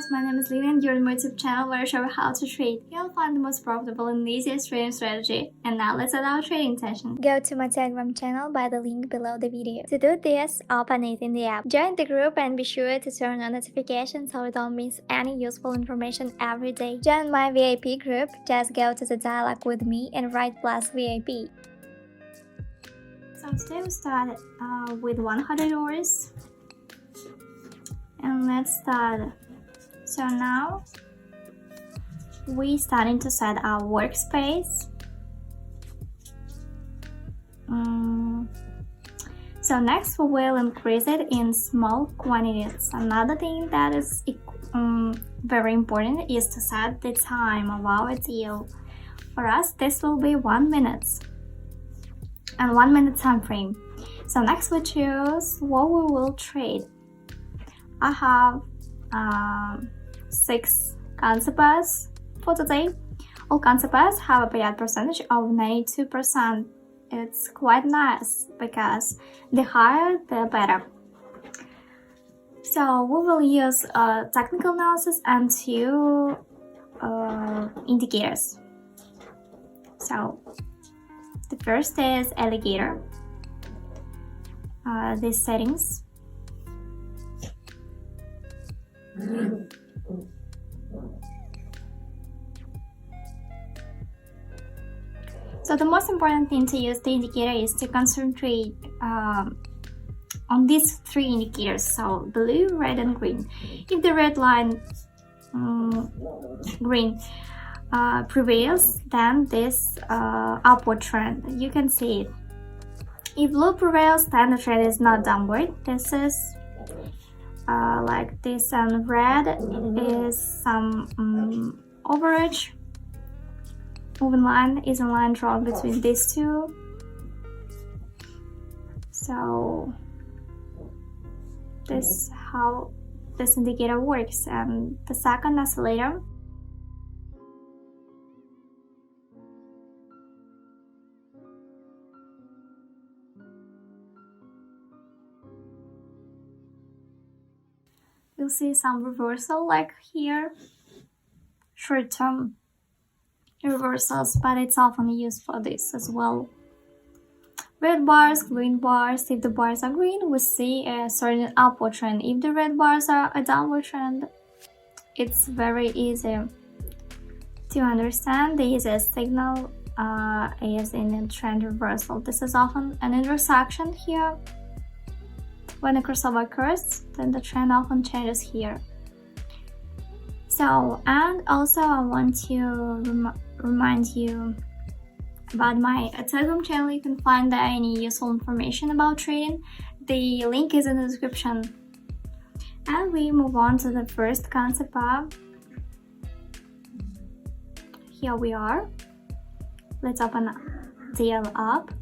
guys, my name is Lina and you're on my YouTube channel where I show you how to trade. You'll find the most profitable and easiest trading strategy. And now let's start our trading session. Go to my Telegram channel by the link below the video. To do this, open it in the app. Join the group and be sure to turn on notifications so you don't miss any useful information every day. Join my VIP group, just go to the dialogue with me and write plus VIP. So today we start with $100. And let's start. So now we starting to set our workspace. So next we will increase it in small quantities. Another thing that is very important is to set the time of our deal. For us, this will be 1 minute and 1 minute time frame. So next we choose what we will trade. I have 6 cancer pairs for today. All cancer pairs have a payout percentage of 92%. It's quite nice because the higher the better. So we will use technical analysis and 2 indicators. So the first is alligator. These settings. So the most important thing to use the indicator is to concentrate on these 3 indicators, so blue, red and green. If the red line green prevails, then this upward trend, you can see it. If blue prevails, then the trend is not downward. This is like this, and red is some overage. Moving line is a line drawn between these 2. So this is how this indicator works. And the second oscillator, you'll see some reversal like here, short-term reversals, but it's often used for this as well. Red bars, green bars. If the bars are green, we see a certain upward trend. If the red bars are a downward trend, it's very easy to understand. The easiest signal is in a trend reversal. This is often an intersection here. When a crossover occurs, then the trend often changes here. So, and also I want to remind you about my Telegram channel. You can find there any useful information about trading. The link is in the description. And we move on to the first concept pair. Here we are. Let's open DL up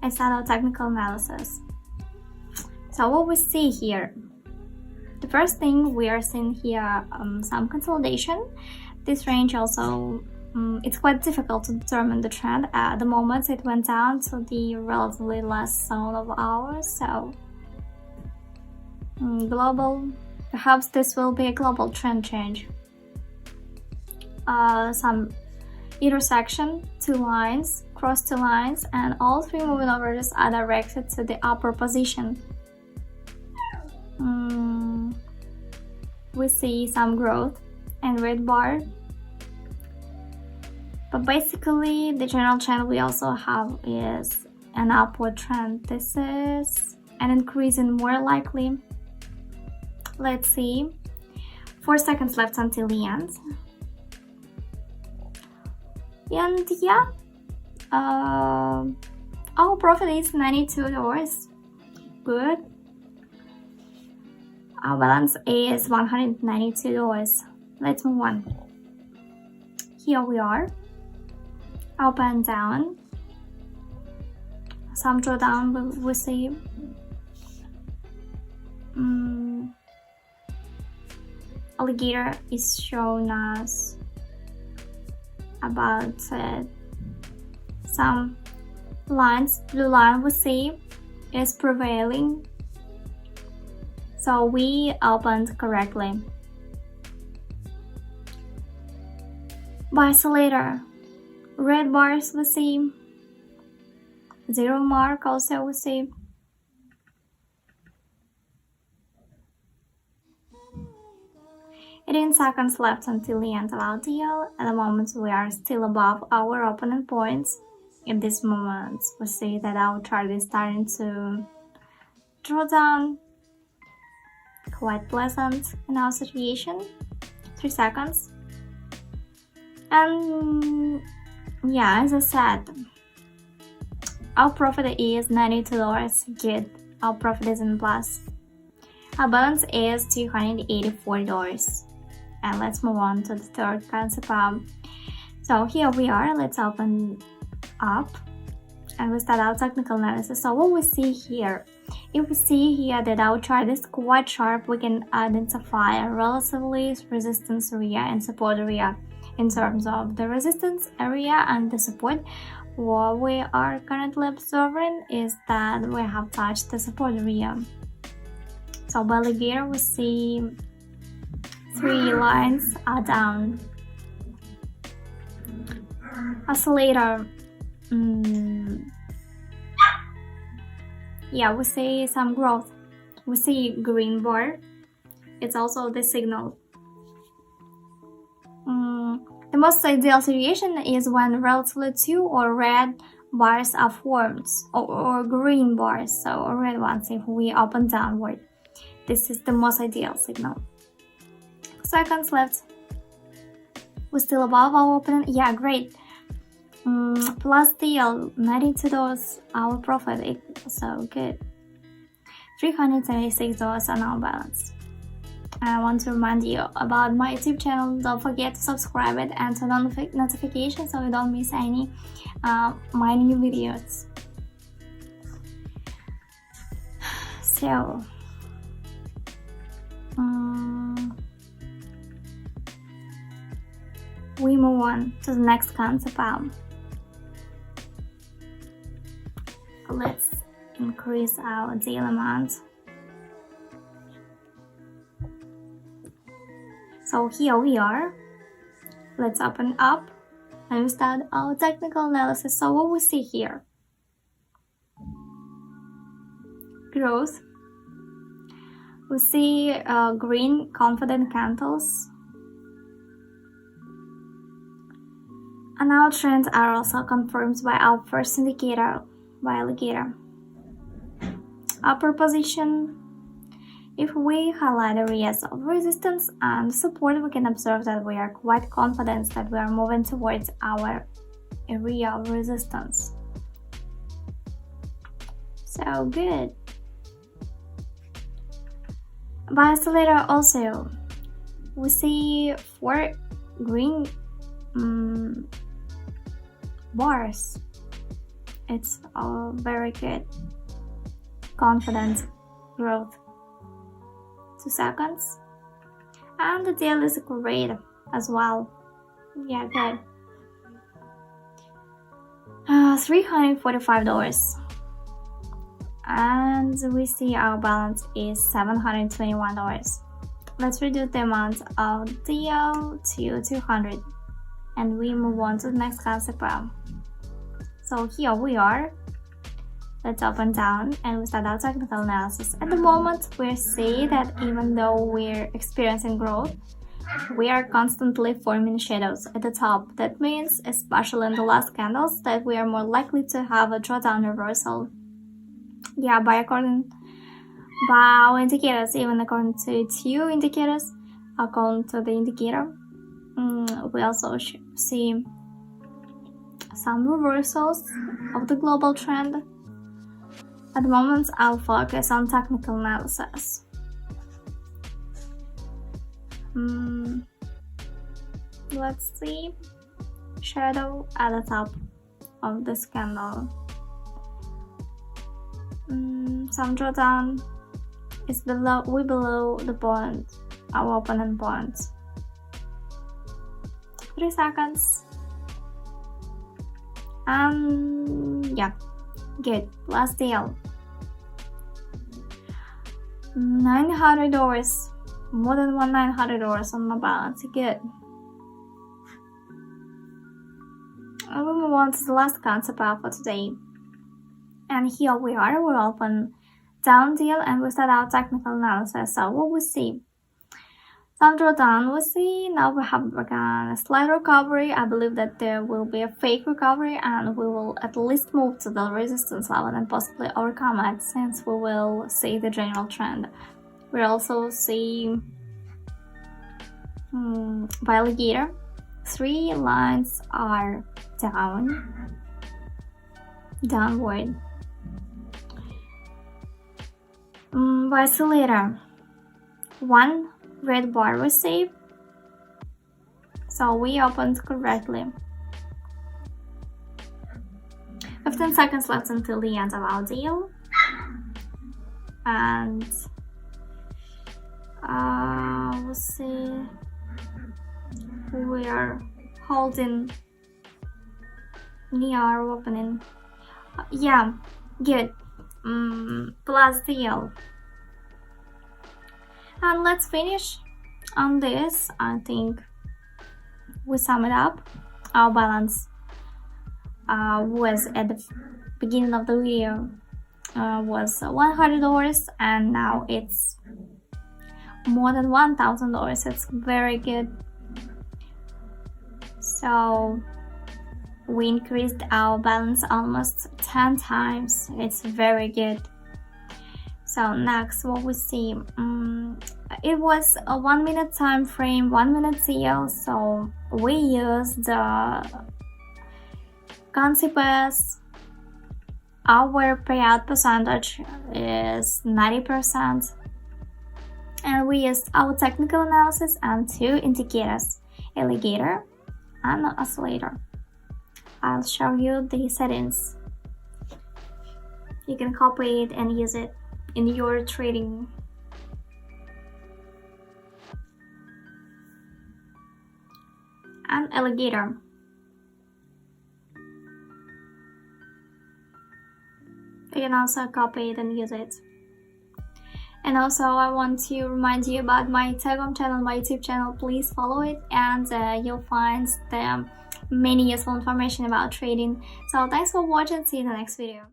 and start our technical analysis. So what we see here, the first thing we are seeing here, some consolidation. This range also, it's quite difficult to determine the trend. At the moment it went down to the relatively last zone of ours, so global, perhaps this will be a global trend change. Some intersection, 2 lines, cross 2 lines, and all 3 moving averages are directed to the upper position. We see some growth and red bar, but basically the general trend we also have is an upward trend. This is an increase in more likely. Let's see, 4 seconds left until the end. And yeah, our profit is $92. Good. Our balance is $192. Let's move on. Here we are. Up and down. Some drawdown we see. Alligator is showing us about some lines. Blue line we see is prevailing. So we opened correctly. Buy later. Red bars we see. Zero mark also we see. Eighteen seconds left until the end of our deal. At the moment we are still above our opponent points. In this moment we see that our chart is starting to draw down. Quite pleasant in our situation. 3 seconds. And yeah, as I said, our profit is $92. Good. Our profit is in plus. Our balance is $284. And let's move on to the third concept. So here we are. Let's open up and we start our technical analysis. So what we see here, if we see here that our chart is quite sharp, we can identify a relatively resistance area and support area. In terms of the resistance area and the support, what we are currently observing is that we have touched the support area. So by alligator we see 3 lines are down. Oscillator, yeah, we see some growth. We see green bar. It's also the signal. The most ideal situation is when relatively 2 or red bars are formed, or green bars, so red ones if we open downward. This is the most ideal signal. Seconds left. We're still above our opening. Yeah, great. Plus deal, $92 our profit, so good. $376 on our balance. And I want to remind you about my YouTube channel. Don't forget to subscribe it and turn on notifications so you don't miss any my new videos. So we move on to the next concept. Let's increase our deal amount. So here we are. Let's open up and we start our technical analysis. So what we see here? Growth. We see green confident candles. And our trends are also confirmed by our first indicator, by alligator. Upper position. If we highlight areas of resistance and support, we can observe that we are quite confident that we are moving towards our area of resistance. So good. By oscillator also, we see 4 green bars. It's all very good. Confident growth. 2 seconds. And the deal is great as well. Yeah, good. $345. And we see our balance is $721. Let's reduce the amount of deal to 200. And we move on to the next concept. So here we are. Let's up and down and we start our technical analysis. At the moment, we see that even though we're experiencing growth, we are constantly forming shadows at the top. That means, especially in the last candles, that we are more likely to have a drawdown reversal. Yeah, by our indicators, even according to 2 indicators, according to the indicator, we also see some reversals of the global trend. At the moment, I'll focus on technical analysis. Let's see. Shadow at the top of this candle. Some drawdown is below the bond, our opponent bonds. 3 seconds. Yeah, good. Last deal. $900, more than $900 on my balance. Good. we move on to the last concept for today. And here we are, we open down deal and we start our technical analysis. So what we see? Some drawdown we see, now we have a slight recovery. I believe that there will be a fake recovery and we will at least move to the resistance level and possibly overcome it, since we will see the general trend. We also see by alligator, 3 lines are downward. By oscillator, 1 red bar received, so we opened correctly. 15 seconds left until the end of our deal, and we'll see, we are holding near our opening. Yeah, good. Plus deal. And let's finish on this. I think we sum it up. Our balance was at the beginning of the video was $100, and now it's more than $1,000. It's very good. So we increased our balance almost 10 times. It's very good. So next, what we see, it was a 1 minute time frame, 1 minute deal. So we used the ConsiPass. Our payout percentage is 90%, and we used our technical analysis and 2 indicators, alligator and oscillator. I'll show you the settings. You can copy it and use it in your trading. And alligator. You can also copy it and use it. And also I want to remind you about my Telegram channel, my YouTube channel. Please follow it, and you'll find the many useful information about trading. So thanks for watching, see you in the next video.